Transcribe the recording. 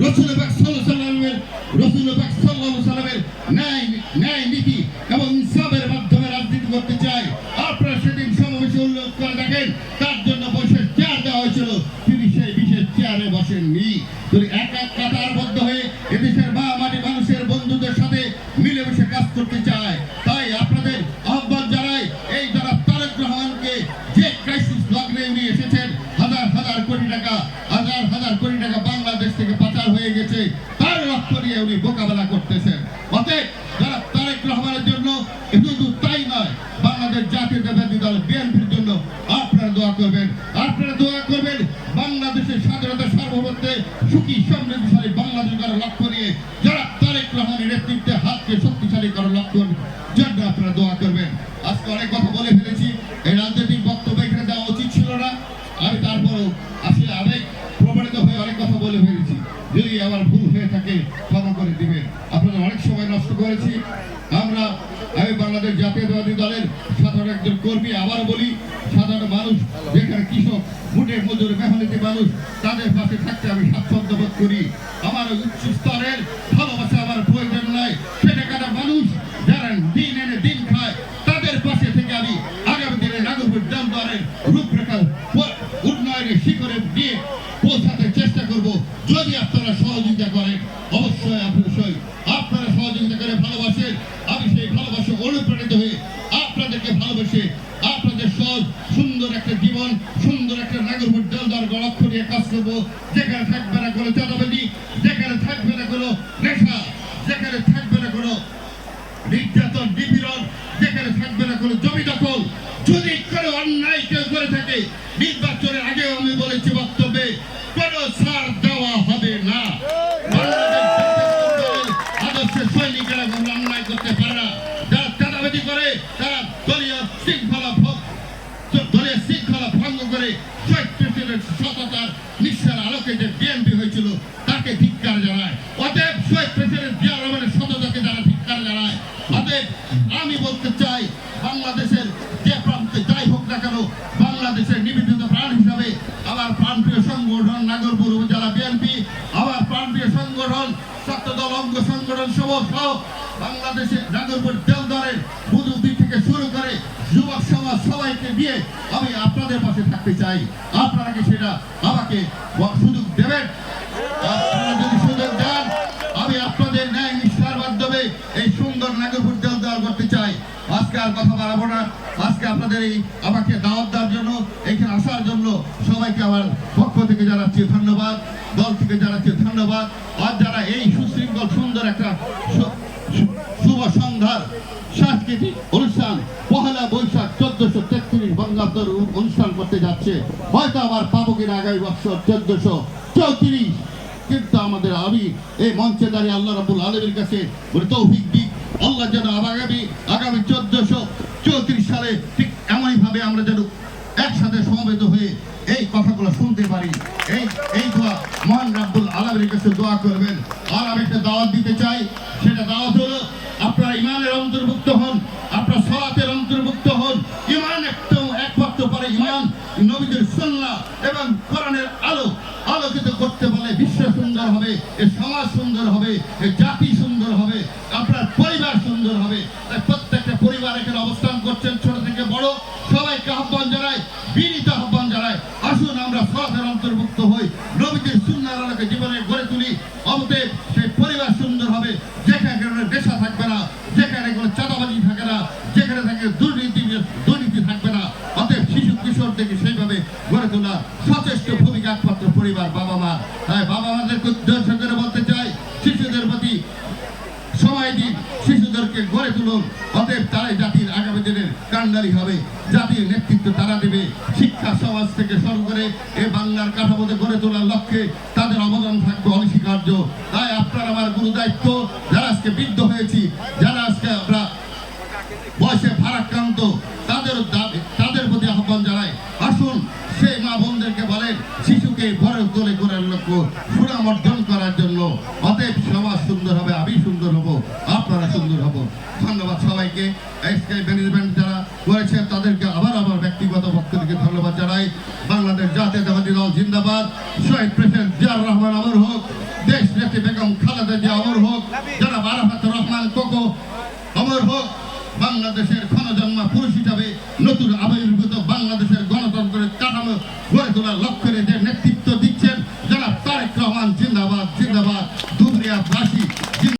রাসূল পাক সাল্লাল্লাহু আলাইহি সাল্লামের ন্যায় নীতি এবং ইনসাফের মাধ্যমে রাজনীতি করতে চায়। আপনারা সেদিন সমাবেশে উল্লেখ করে দেখেন তার জন্য বিশেষ চেয়ার দেওয়া হয়েছিল, তিনি সেই বিশেষ চেয়ারে বসেননি। তিনি এক কাতারবদ্ধ হয়ে এদেশের মাটি মানুষের বন্ধুদের সাথে মিলেমিশে কাজ করতে চায়। তাই আপনাদের আহ্বান জানাই, এই যারা তারেক রহমানকে যে ক্রাইসিস লগ্নে উনি এসেছেন, হাজার কোটি টাকা বাংলাদেশ থেকে পাচার হয়ে গেছে, তার লক্ষ্য নিয়ে উনি মোকাবেলা করতেছেন। অতএব যারা তারেক রহমানের জন্য শুধু তাই নয়, বাংলাদেশ জাতীয়তাবাদী দল বিএনপির জন্য আপনারা দোয়া করবেন। বাংলাদেশের স্বাধীনতা সার্বভৌমত্বে সুখী সমৃদ্ধশালী বাংলাদেশ করার লক্ষ্য নিয়ে যারা তারেক রহমানের নেতৃত্বে হাতকে শক্তিশালী করার লক্ষ্য জন্য আপনারা দোয়া করবেন। আজকে অনেক কথা বলে ফেলেছি, এই রাজনৈতিক বক্তব্য এখানে দেওয়া উচিত ছিল না। আমি তারপরও আসলে আবেগ প্রমাণিত হয়ে অনেক কথা বলে ফেলেছি। যদি আমার ভুল হয়ে থাকে ক্ষমা করে দিবেন। আপনাদের অনেক সময় নষ্ট করেছি। আমি বাংলাদেশ জাতীয়তাবাদী দলের সাধারণ একজন কর্মী। আবার বলি, সাধারণ মানুষ, যেখানে কৃষক, মুঠে মজুর, মেহনতি মানুষ, তাদের পাশে থাকতে আমি স্বাচ্ছন্দ্য বোধ করি। আমার উচ্চ স্তরের ভালোবাসা আমার প্রয়োজন নয়। সেটাকার মানুষ যারা দিন এনে দিন খায়, তাদের পাশে থেকে আমি আগামী দিনে নাগরিক দলের রূপরেখা উন্নয়নের শিখরে নিয়ে পৌঁছাতে চেষ্টা করব। যদি আপনারা সহযোগিতা করেন, অবশ্যই আপনারা সহযোগিতা করে ভালোবাসেন, আমি সেই ভালোবাসা অনুপ্রাণিত হয়ে আপনাদেরকে ভালোবেসে আপনাদের সহজ সুন্দর একটা জীবন, সুন্দর একটা নাগরিক দল লক্ষ্য নিয়ে কাজ করবো। যেখানে থাকবে না কোনো চাঁদাবাজি, যেখানে থাকবে না কোনো নেশা, যেখানে থাকবে না কোনো নির্যাতন নিপীড়ন, যেখানে থাকবে না কোনো জমি দখল। যদি কোনো অন্যায় কেউ করে থাকে, নির্বাচনের আগেও আমি বলেছি বক্তব্যে, কোনো ছাড় দেওয়া হবে না। আদর্শের সৈনিকেরা কোনো অন্যায় করতে পারে না। যারা চাঁদাবাজি করে, তারা দলীয় শৃঙ্খলা ভঙ্গ করে সততার নিঃস্বার আলোকে যে বিএনপি হয়েছিল তাকে ধিক্কার জানায়। অতএব শহীদ প্রেসিডেন্ট জিয়া রহমানের সততাকে যারা ধিক্কার জানায়, অতএব আমি বলতে চাই, বাংলাদেশের যে প্রান্তে যাই হোক না কেন, বাংলাদেশের নিবেদিত প্রাণ হিসাবে আমার প্রাণপ্রিয় সংগঠন নাগরপুর উপজেলা বিএনপি, আমার প্রাণপ্রিয় সংগঠন ছাত্রদল অঙ্গ সংগঠন সহ বাংলাদেশের নাগরপুর দেওদরের বুধুদি থেকে শুরু করে যুবক সমাজ সবাইকে দিয়ে আমি আপনাদের পাশে থাকতে চাই। আপনারা কি সেটা আমাকে সুযোগ দেবেন? আপনারা যদি সুযোগ দেন, আমি আপনাদের ন্যায় নিষ্ঠার মাধ্যমে এই সুন্দর নাগরপুর দেওদর করতে চাই। আজকে আর কথা বাড়াবো না। আজকে আপনাদের এই আমাকে দাওয়াত দেওয়ার জন্য, এখানে আসার জন্য সবাইকে আমার পক্ষ থেকে জানাচ্ছি ধন্যবাদ, দল থেকে জানাচ্ছি ধন্যবাদ। আর যারা এই সুশৃঙ্খল সুন্দর একটা শুভ সন্ধ্যার সাংস্কৃতিক অনুষ্ঠান পহেলা বৈশাখ 1433 বঙ্গাব্দের অনুষ্ঠান করতে যাচ্ছে, হয়তো আবার পাবো কিনা আগামী বছর 1434, কিন্তু আমাদের আমি এই মঞ্চে দাঁড়িয়ে আল্লাহ রাব্বুল আলামিনের কাছে তৌফিক দিক, আল্লাহ যেন আগামী 1434 সালে ঠিক এমনই ভাবে আমরা যেন একসাথে সমবেত হয়ে এই কথাগুলো শুনতে পারি। এই দোয়া মহান রাব্বুল আলামিনের কাছে দোয়া করবেন। আর আমি একটা দাওয়াত দিতে চাই, সেটা দাওয়াত হলো আপনারা ইমানের অন্তর্ভুক্ত হন, আপনারা সালাতের অন্তর্ভুক্ত হন। ইমান একমাত্র পরে ইমান নবীদের সুন্নাহ এবং কোরআনের আলোকিত করতে বলে বিশ্ব সুন্দর হবে, এই সমাজ সুন্দর হবে, এই জাতি সুন্দর হবে, আপনার পরিবার সুন্দর হবে। তাই প্রত্যেকটা পরিবার এখানে অবস্থান করছেন, ছোট থেকে বড়, সবাইকে আহ্বান জানাই, বিনীত আহ্বান জানাই, আসুন আমরা সালাতের অন্তর্ভুক্ত হই, নবীদের সুন্নাহর আলোকে জীবনে গড়ে তুলি। অতএব সেই পরিবার সুন্দর হবে, যেখানে কোনো নেশা থাকবে না, যেখানে কোনো চাঁদাবাজি থাকে না, যেখানে থাকে দুর্নীতি থাকবে না। অতএব শিশু কিশোর থেকে সেইভাবে গড়ে তোলা সচেষ্ট ভূমিকা একমাত্র পরিবার, বাবা মা। তাই বাবা মাদেরকে উদ্দেশ্য করে বলতে চাই, শিশুদের প্রতি সময় দিন, শিশুদেরকে গড়ে তুলুন। অতএব তারাই জাতির আগামী দিনের কান্ডারি হবে, জাতির নেতৃত্ব তারা দেবে। শিক্ষা সমাজ থেকে শুরু করে এই বাংলার কাঠামোতে গড়ে তোলার লক্ষ্যে তাদের অবদান থাকবে অনস্বীকার্য। তাই আপনার আমার গুরু দায়িত্ব, যারা আজকে বৃদ্ধ হয়েছি, যারা আজকে আমরা বয়সে ফারাক্রান্ত, তাদের প্রতি আহ্বান জানাই, আসুন সেই মা বোনদেরকে বলেন শিশুকে ঘরে তোলে করার লক্ষ্য সুনাম অর্জন করার জন্য। অতএব সমাজ সুন্দর হবে, আমি সুন্দর হব, আপনারা সুন্দর হব। ধন্যবাদ সবাইকে। ম্যানেজমেন্ট যারা করেছেন তাদেরকে আবার আমার ব্যক্তিগত পক্ষ থেকে ধন্যবাদ জানাই। বাংলাদেশ জাতীয়তাবাদী দল জিন্দাবাদ। শহীদ প্রেসিডেন্ট জিয়াউর রহমান অমর হোক, দেশ নেত্রী বেগম খালেদা জিয়া অমর হোক, জনাব আরাফাত রহমান কোকো অমর হোক। বাংলাদেশের ক্ষণজন্মা পুরুষ হিসাবে নতুন আবির্ভূত বাংলাদেশের গণতন্ত্রের কাঠামো গড়ে তোলার লক্ষ্য